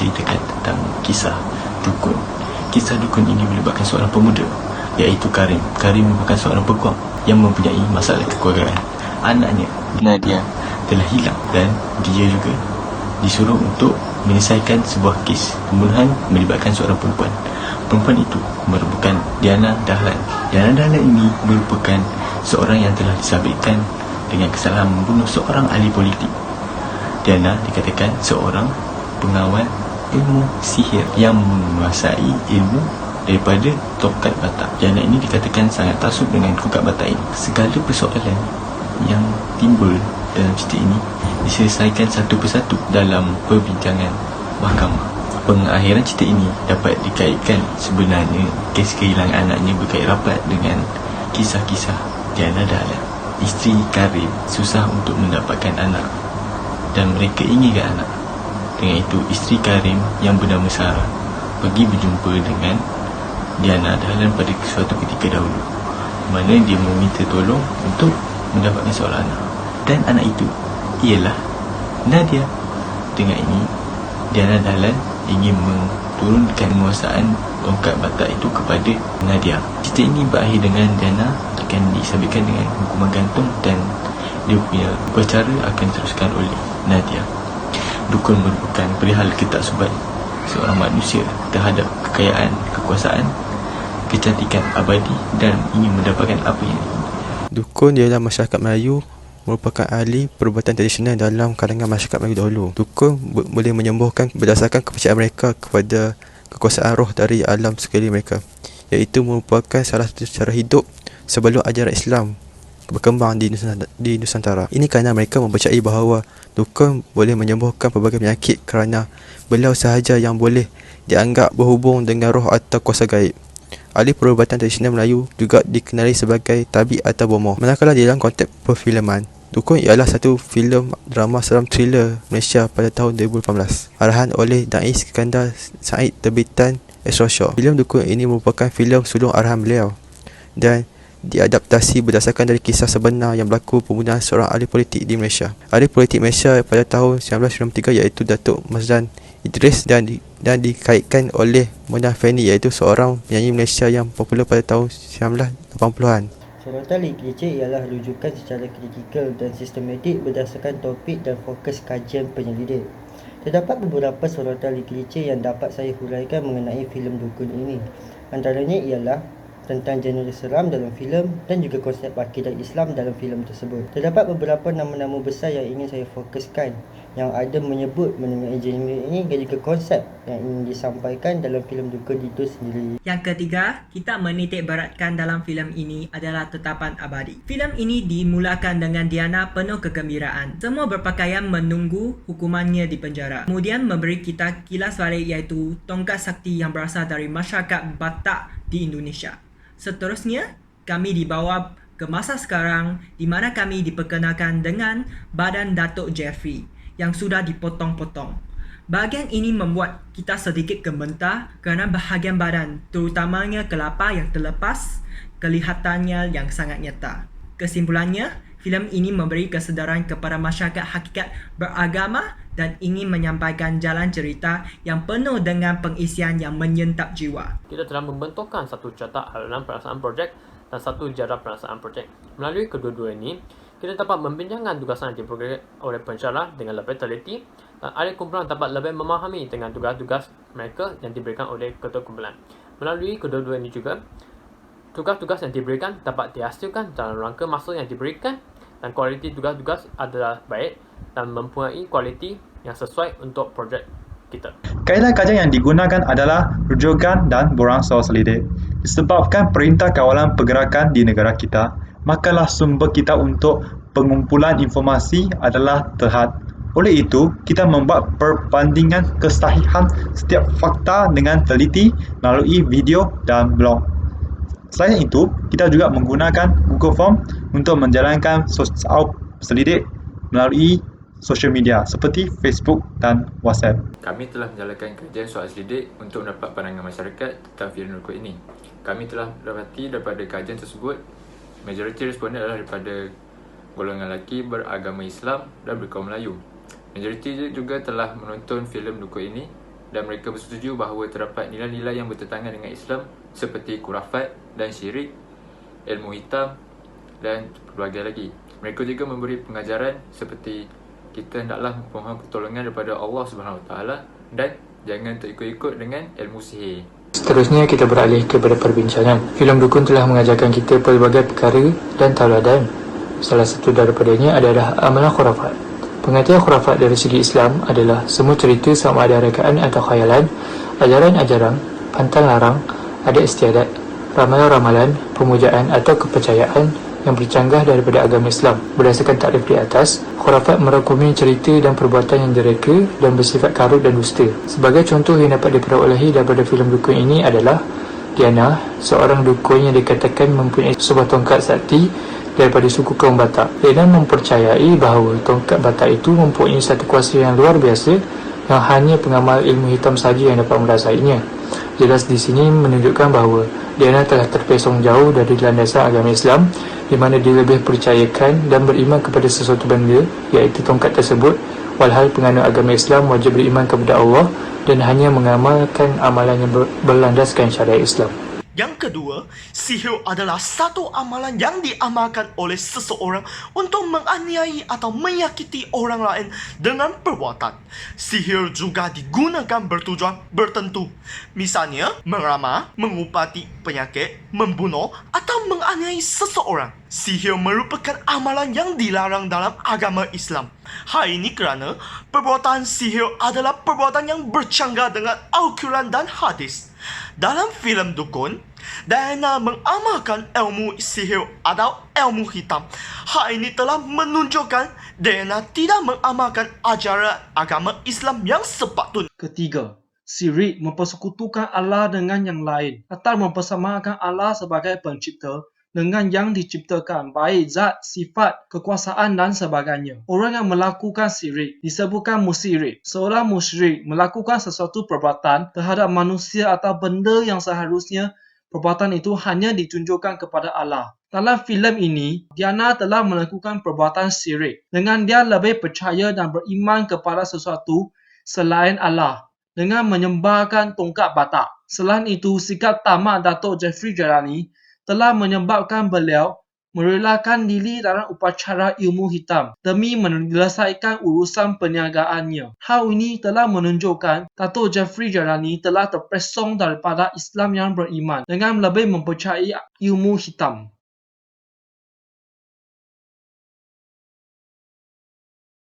menceritakan tentang kisah dukun. Kisah dukun ini melibatkan seorang pemuda, iaitu Karim. Karim merupakan seorang peguam yang mempunyai masalah kekeluargaan. Anaknya, Nadia, telah hilang dan dia juga disuruh untuk menyelesaikan sebuah kes pembunuhan melibatkan seorang perempuan. Perempuan itu merupakan Diana Dahlan. Diana Dahlan ini merupakan seorang yang telah disabitkan dengan kesalahan membunuh seorang ahli politik. Diana dikatakan seorang pengawal ilmu sihir yang menguasai ilmu daripada tongkat Batak. Diana ini dikatakan sangat taksub dengan tongkat Batak ini. Segala persoalan yang timbul dalam cerita ini diselesaikan satu persatu dalam perbincangan mahkamah. Pengakhiran cerita ini dapat dikaitkan sebenarnya kes kehilangan anaknya berkait rapat dengan kisah-kisah Diana Dahlan. Isteri Karim susah untuk mendapatkan anak dan mereka inginkan anak. Dengan itu, isteri Karim yang bernama Sarah pergi berjumpa dengan Diana Dahlan pada suatu ketika dahulu, mana dia meminta tolong untuk mendapatkan seorang anak. Dan anak itu ialah Nadia. Dengan ini, Diana Dahlan ingin menurunkan penguasaan tongkat Batak itu kepada Nadia. Cerita ini berakhir dengan Diana akan disabitkan dengan hukuman gantung dan dia punya upacara akan diteruskan oleh Nadia. Dukun merupakan perihal ketaksuban seorang manusia terhadap kekayaan, kekuasaan, kecantikan abadi dan ingin mendapatkan apa yang ingin. Dukun ialah masyarakat Melayu merupakan ahli perubatan tradisional dalam kalangan masyarakat Melayu dahulu. Dukun boleh menyembuhkan berdasarkan kepercayaan mereka kepada kekuasaan roh dari alam sekeliling mereka, iaitu merupakan salah satu cara hidup sebelum ajaran Islam berkembang di Nusantara. Ini kerana mereka mempercayai bahawa dukun boleh menyembuhkan pelbagai penyakit kerana beliau sahaja yang boleh dianggap berhubung dengan roh atau kuasa gaib. Ahli perubatan tradisional Melayu juga dikenali sebagai tabib atau bomoh. Manakala di dalam konteks perfilman, Dukun ialah satu filem drama seram thriller Malaysia pada tahun 2018. Arahan oleh Dais Iskandar Said, terbitan Astro Show. Filem Dukun ini merupakan filem sulung arahan beliau dan diadaptasi berdasarkan dari kisah sebenar yang berlaku pembunuhan seorang ahli politik di Malaysia. Ahli politik Malaysia pada tahun 1993 iaitu Datuk Mazlan Idris dan dikaitkan oleh Mona Feni, iaitu seorang penyanyi Malaysia yang popular pada tahun 1980-an. Sorotan literatur ialah rujukan secara kritikal dan sistematik berdasarkan topik dan fokus kajian penyelidik. Terdapat beberapa sorotan literatur yang dapat saya huraikan mengenai filem Dukun ini. Antaranya ialah tentang genre seram dalam filem dan juga konsep akidah Islam dalam filem tersebut. Terdapat beberapa nama-nama besar yang ingin saya fokuskan, yang ada menyebut mengenai genre ini dan juga konsep yang ingin disampaikan dalam filem Dukun itu sendiri. Yang ketiga, kita menitik beratkan dalam filem ini adalah tetapan abadi. Filem ini dimulakan dengan Diana penuh kegembiraan. Semua berpakaian menunggu hukumannya di penjara. Kemudian memberi kita kilas balik, iaitu tongkat sakti yang berasal dari masyarakat Batak di Indonesia. Seterusnya, kami dibawa ke masa sekarang di mana kami diperkenalkan dengan badan Datuk Jeffrey yang sudah dipotong-potong. Bahagian ini membuat kita sedikit gemetar kerana bahagian badan, terutamanya kelapa yang terlepas, kelihatannya yang sangat nyata. Kesimpulannya, filem ini memberi kesedaran kepada masyarakat hakikat beragama dan ingin menyampaikan jalan cerita yang penuh dengan pengisian yang menyentak jiwa. Kita telah membentukkan satu catak halaman pelaksanaan projek dan satu jadual pelaksanaan projek. Melalui kedua-dua ini, kita dapat membincangkan tugasan yang diberikan oleh pensyarah dengan lebih teliti dan ahli kumpulan dapat lebih memahami dengan tugas-tugas mereka yang diberikan oleh ketua kumpulan. Melalui kedua-dua ini juga, tugas-tugas yang diberikan dapat dihasilkan dalam rangka masa yang diberikan dan kualiti tugas-tugas adalah baik dan mempunyai kualiti yang sesuai untuk projek kita. Kaedah kajian yang digunakan adalah rujukan dan borang soal selidik. Disebabkan Perintah Kawalan Pergerakan di negara kita, makalah sumber kita untuk pengumpulan informasi adalah terhad. Oleh itu, kita membuat perbandingan kesahihan setiap fakta dengan teliti melalui video dan blog. Selain itu, kita juga menggunakan Google Form untuk menjalankan sosial selidik melalui sosial media seperti Facebook dan WhatsApp. Kami telah menjalankan kajian soal selidik untuk mendapat pandangan masyarakat tentang filem Dukun ini. Kami telah dapati daripada kajian tersebut, majoriti responden adalah daripada golongan lelaki beragama Islam dan berkaum Melayu. Majoriti juga telah menonton filem Dukun ini dan mereka bersetuju bahawa terdapat nilai-nilai yang bertentangan dengan Islam seperti khurafat dan syirik, ilmu hitam dan pelbagai lagi. Mereka juga memberi pengajaran seperti kita hendaklah memohon pertolongan daripada Allah SWT dan jangan terikut-ikut dengan ilmu sihir. Seterusnya kita beralih kepada perbincangan. Filem Dukun telah mengajarkan kita pelbagai perkara dan tauladan. Salah satu daripadanya adalah amalan khurafat. Pengertian khurafat dari segi Islam adalah semua cerita sama ada rekaan atau khayalan, ajaran-ajaran, pantang larang, adat istiadat, ramalan-ramalan, pemujaan atau kepercayaan yang bercanggah daripada agama Islam. Berdasarkan takrif di atas, khurafat merangkumi cerita dan perbuatan yang direka dan bersifat karut dan dusta. Sebagai contoh yang dapat diperolehi daripada filem dukun ini adalah Diana, seorang dukun yang dikatakan mempunyai sebuah tongkat sakti daripada suku kaum Batak. Diana mempercayai bahawa tongkat Batak itu mempunyai satu kuasa yang luar biasa yang hanya pengamal ilmu hitam saja yang dapat merasainya. Jelas di sini menunjukkan bahawa Diana telah terpesong jauh dari landasan agama Islam, di mana dia lebih percayakan dan beriman kepada sesuatu benda, iaitu tongkat tersebut, walhal penganut agama Islam wajib beriman kepada Allah dan hanya mengamalkan amalan yang berlandaskan syariat Islam. Yang kedua, sihir adalah satu amalan yang diamalkan oleh seseorang untuk menganiaya atau menyakiti orang lain dengan perbuatan. Sihir juga digunakan bertujuan bertentu. Misalnya, meramal, mengubati penyakit, membunuh atau menganiaya seseorang. Sihir merupakan amalan yang dilarang dalam agama Islam. Hal ini kerana perbuatan sihir adalah perbuatan yang bercanggah dengan Al-Quran dan hadis. Dalam filem Dukun, Diana mengamalkan ilmu sihir atau ilmu hitam. Hal ini telah menunjukkan Diana tidak mengamalkan ajaran agama Islam yang sepatutnya. Ketiga, syirik mempersekutukan Allah dengan yang lain atau mempersamakan Allah sebagai pencipta dengan yang diciptakan, baik zat, sifat, kekuasaan dan sebagainya. Orang yang melakukan syirik disebutkan musyrik. Seorang musyrik melakukan sesuatu perbuatan terhadap manusia atau benda yang seharusnya perbuatan itu hanya ditunjukkan kepada Allah. Dalam filem ini, Diana telah melakukan perbuatan syirik dengan dia lebih percaya dan beriman kepada sesuatu selain Allah dengan menyembahkan tongkat Batak. Selain itu, sikap tamak Datuk Jeffrey Jalani telah menyebabkan beliau merelakan diri dalam upacara ilmu hitam demi menyelesaikan urusan perniagaannya. Hal ini telah menunjukkan Datuk Jeffrey Jalani telah terpesong daripada Islam yang beriman dengan lebih mempercayai ilmu hitam.